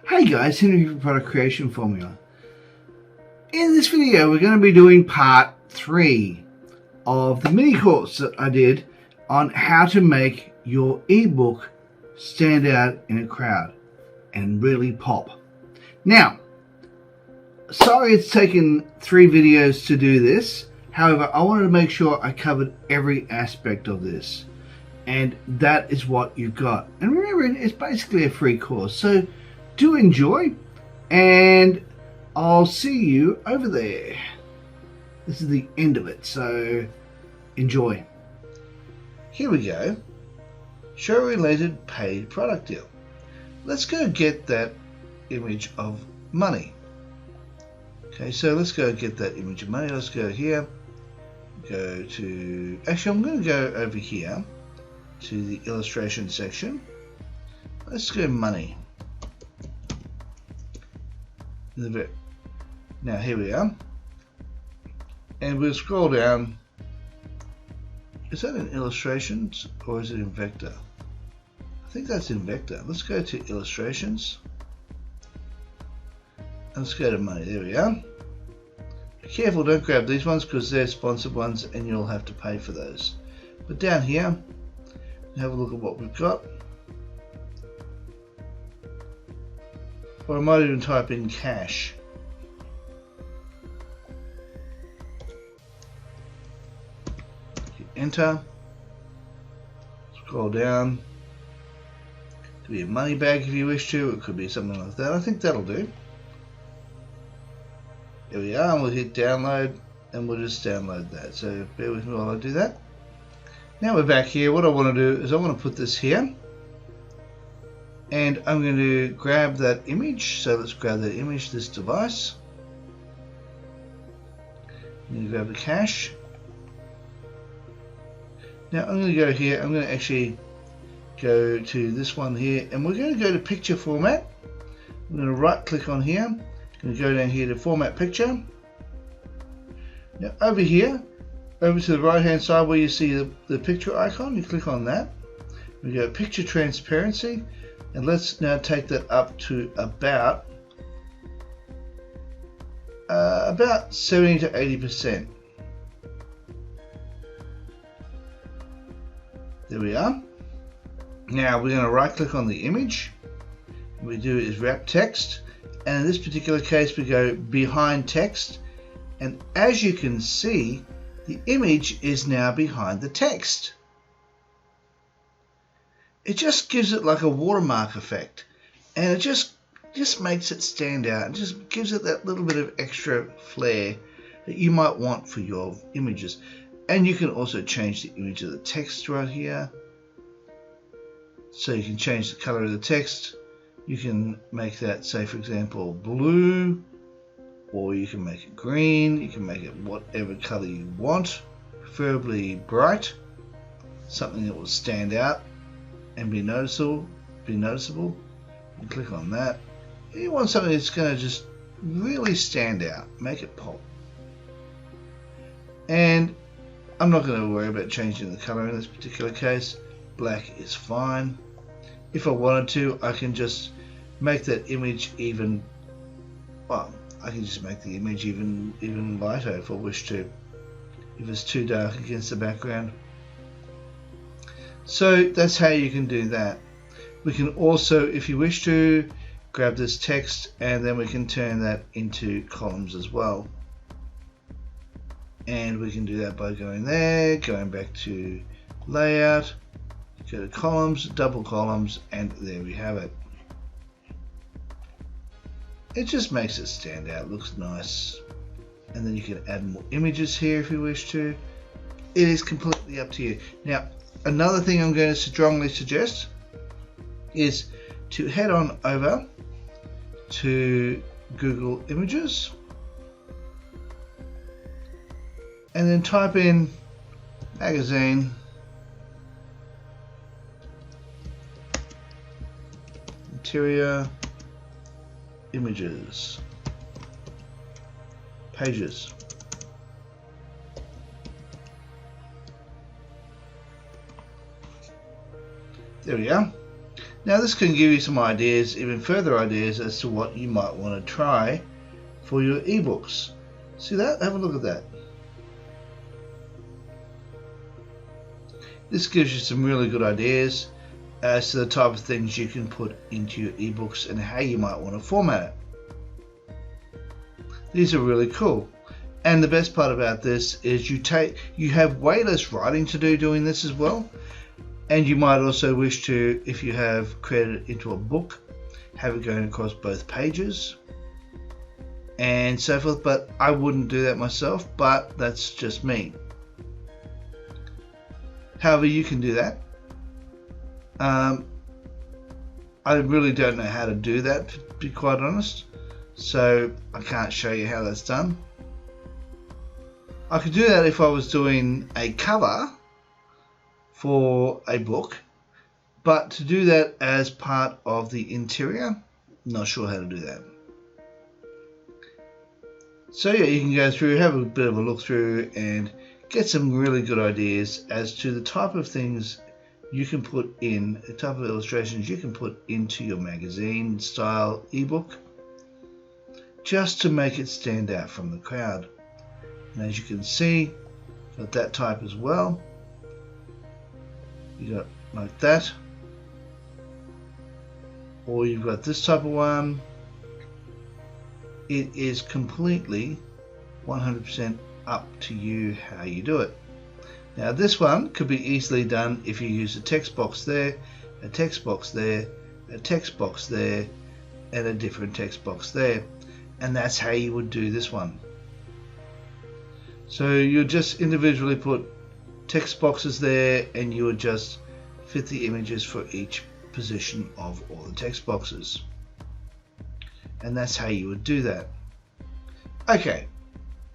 Hey guys, Henry from Product Creation Formula. In this video we're going to be doing part 3 of the mini course that I did on how to make your ebook stand out in a crowd and really pop. Now, sorry it's taken 3 videos to do this, however I wanted to make sure I covered every aspect of this, and that is what you've got. And remember, it's basically a free course, so do enjoy, and I'll see you over there. This is the end of it, so enjoy. Here we go. Show related paid product deal. Let's go get that image of money. Okay, so let's go get that image of money. Let's go here. Go to, actually I'm going to go over here to the illustration section. Let's go money. Now here we are, and we'll scroll down. Is that in illustrations or is it in vector? I think that's in vector. Let's go to illustrations and let's go to money. There we are. Be careful, don't grab these ones because they're sponsored ones and you'll have to pay for those. But down here, have a look at what we've got. Or I might even type in cash. Hit enter. Scroll down. Could be a money bag if you wish to. It could be something like that. I think that'll do. There we are. And we'll hit download, and we'll just download that. So bear with me while I do that. Now we're back here. What I want to do is I want to put this here. And I'm going to grab that image. So let's grab that image, this device. I'm going to grab the cache. Now I'm going to go here. I'm going to actually go to this one here, and we're going to go to picture format. I'm going to right click on here. I'm going to go down here to format picture. Now over here, over to the right hand side where you see the picture icon, you click on that. We go picture transparency. And let's now take that up to about 70 to 80%. There we are. Now we're going to right click on the image. What we do is wrap text, and in this particular case we go behind text, and as you can see the image is now behind the text. It just gives it like a watermark effect, and it just makes it stand out. It just gives it that little bit of extra flair that you might want for your images. And you can also change the image of the text right here. So you can change the color of the text. You can make that, say for example, blue, or you can make it green. You can make it whatever color you want, preferably bright, something that will stand out and be noticeable. You click on that. You want something that's going to just really stand out, make it pop. And I'm not going to worry about changing the color in this particular case. Black is fine. If I wanted to, I can just make that image even, well, I can just make the image even lighter if I wish to, if it's too dark against the background. So that's how you can do that. We can also, if you wish to, grab this text and then we can turn that into columns as well. And we can do that by going there, going back to layout, go to columns, double columns, and there we have it. It just makes it stand out, looks nice. And then you can add more images here if you wish to. It is completely up to you. Now, another thing I'm going to strongly suggest is to head on over to Google Images and then type in magazine interior images pages. There we are. Now this can give you some ideas, even further ideas, as to what you might want to try for your ebooks. See that? Have a look at that. This gives you some really good ideas as to the type of things you can put into your ebooks and how you might want to format it. These are really cool. And the best part about this is you have way less writing to do doing this as well. And you might also wish to, if you have created it into a book, have it going across both pages and so forth. But I wouldn't do that myself, but that's just me. However, you can do that. I really don't know how to do that, to be quite honest, so I can't show you how that's done. I could do that if I was doing a cover for a book, but to do that as part of the interior, not sure how to do that. So yeah, you can go through, have a bit of a look through and get some really good ideas as to the type of things you can put in, the type of illustrations you can put into your magazine style ebook, just to make it stand out from the crowd. And as you can see, got that type as well. You got like that, or you've got this type of one. It is completely 100% up to you how you do it. Now this one could be easily done if you use a text box there, a text box there, a text box there, and a different text box there, and that's how you would do this one. So you just individually put text boxes there, and you would just fit the images for each position of all the text boxes, and that's how you would do that. Okay,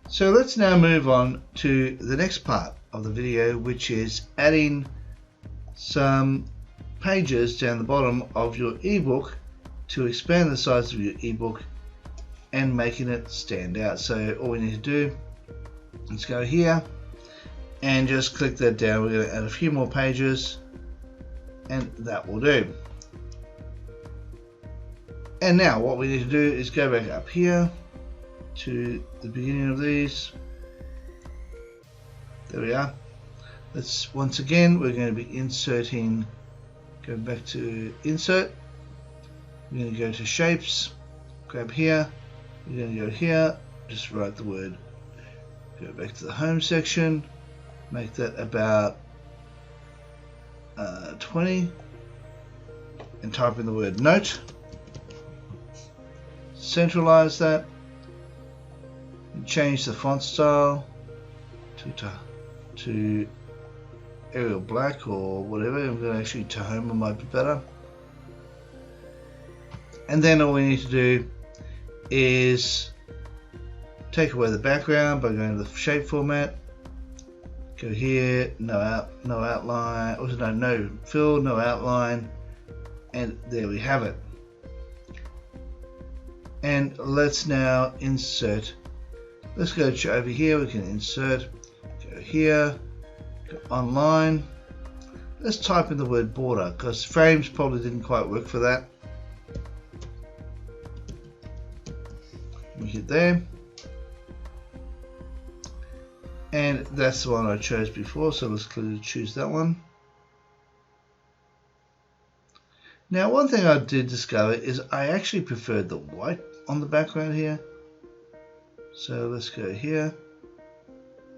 so let's now move on to the next part of the video, which is adding some pages down the bottom of your ebook to expand the size of your ebook and making it stand out. So all we need to do, let's go here and just click that down. We're going to add a few more pages, and that will do. And now what we need to do is go back up here to the beginning of these. There we are. Let's once again, we're going to be inserting, go back to insert, we're going to go to shapes, grab here, we're going to go here, just write the word, go back to the home section, make that about 20, and type in the word note, centralize that, and change the font style to Arial Black or whatever. I'm going to actually Tahoma might be better. And then all we need to do is take away the background by going to the shape format. Go here, no outline, also no fill, no outline, and there we have it. And let's now insert. Let's go over here. We can insert. Go here. Go online. Let's type in the word border because frames probably didn't quite work for that. We hit there. And that's the one I chose before, so let's clearly choose that one. Now one thing I did discover is I actually preferred the white on the background here. So let's go here.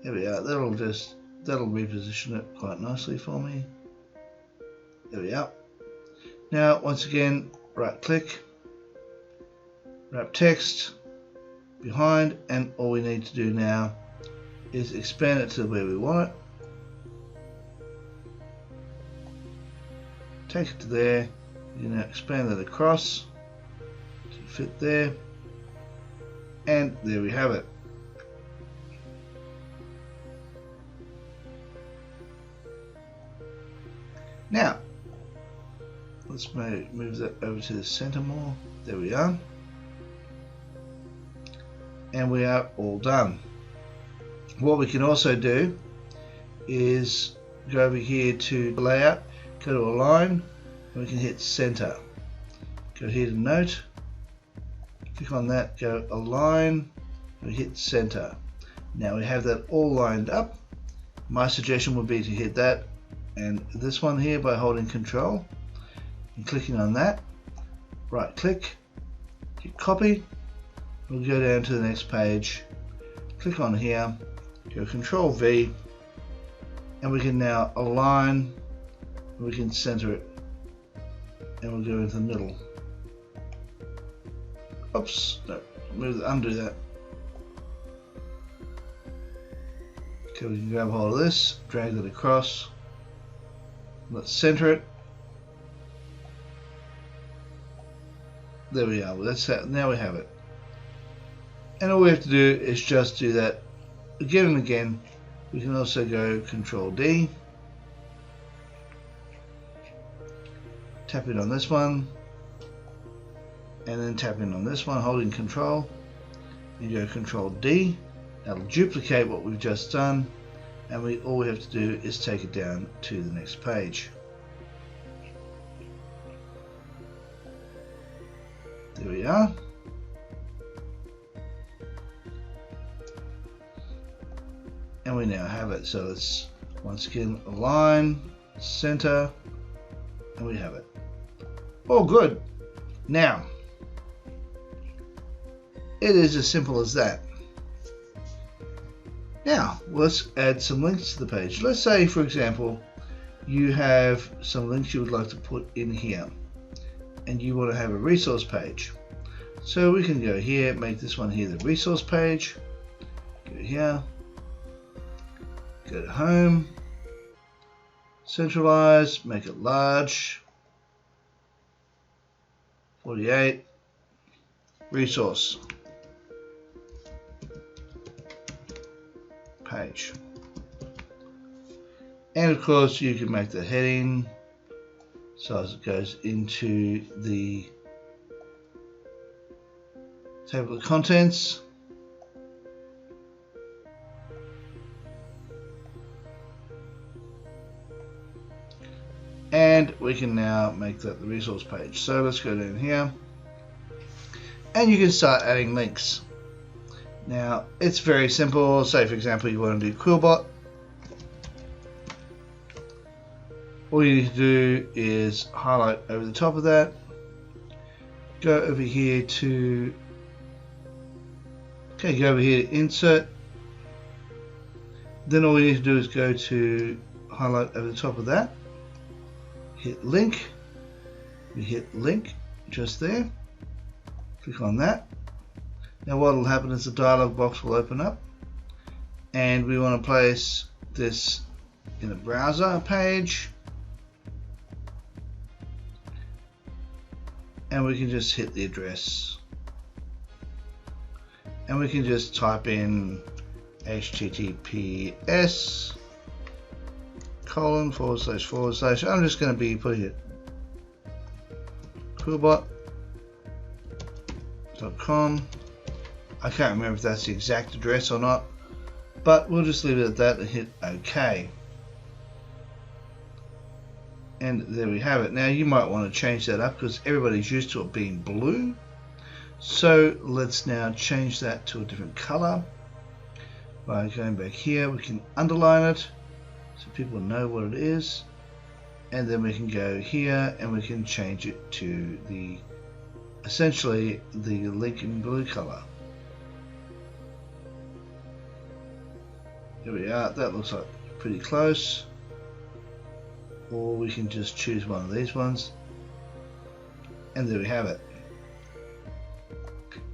There we are. That'll reposition it quite nicely for me. There we are. Now once again, right click, wrap text behind, and all we need to do now is expand it to where we want it. Take it to there. You now expand that across to fit there, and there we have it. Now let's move that over to the center more. There we are, and we are all done. What we can also do is go over here to layout, go to align, and we can hit center. Go here to note, click on that, go align, and we hit center. Now we have that all lined up. My suggestion would be to hit that and this one here by holding control and clicking on that. Right click, hit copy. We'll go down to the next page, click on here, go control V, and we can now align, we can center it, and we'll go into the middle. Oops, no, undo that. Okay, we can grab hold of this, drag it across, let's center it. There we are, now we have it. And all we have to do is just do that again and again. We can also go Control D, tap in on this one, and then tap in on this one, holding Control, and go Control D. That'll duplicate what we've just done, and all we have to do is take it down to the next page. There we are. And we now have it. So let's once again align, center, and we have it. All good. Now, it is as simple as that. Now, let's add some links to the page. Let's say, for example, you have some links you would like to put in here, and you want to have a resource page. So we can go here, make this one here the resource page. Go here, go to home, centralize, make it large, 48, resource page. And of course you can make the heading so as it goes into the table of contents. And we can now make that the resource page. So let's go down here and you can start adding links. Now it's very simple. Say for example you want to do QuillBot. All you need to do is highlight over the top of that, go over here to insert. Then all we need to do is go to highlight over the top of that, hit link, we hit link just there, click on that. Now what will happen is the dialog box will open up and we want to place this in a browser page, and we can just hit the address and we can just type in https:// I'm just going to be putting it QuillBot.com. I can't remember if that's the exact address or not, but we'll just leave it at that and hit OK. And there we have it. Now you might want to change that up because everybody's used to it being blue. So let's now change that to a different color. By going back here, we can underline it so people know what it is. And then we can go here and we can change it to the essentially the link in blue color. Here we are. That looks like pretty close. Or we can just choose one of these ones, and there we have it.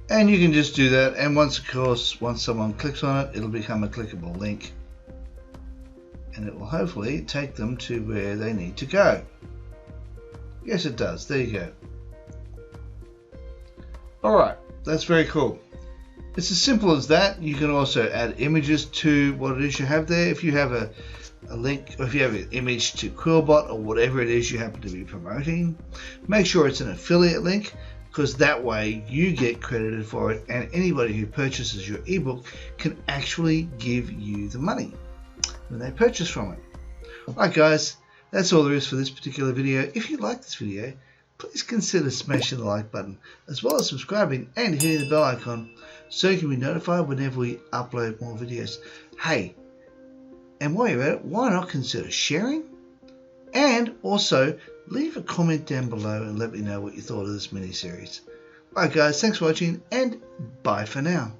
And you can just do that, and once someone clicks on it, it'll become a clickable link and it will hopefully take them to where they need to go. Yes, it does. There you go. Alright, that's very cool. It's as simple as that. You can also add images to what it is you have there. If you have a link, or if you have an image to QuillBot or whatever it is you happen to be promoting, make sure it's an affiliate link, because that way you get credited for it and anybody who purchases your ebook can actually give you the money when they purchase from it. Alright guys, That's all there is for this particular video. If you like this video, please consider smashing the like button, as well as subscribing and hitting the bell icon so you can be notified whenever we upload more videos. Hey, and while you're at it, why not consider sharing? And also, leave a comment down below and let me know what you thought of this mini-series. Alright guys, thanks for watching, and bye for now.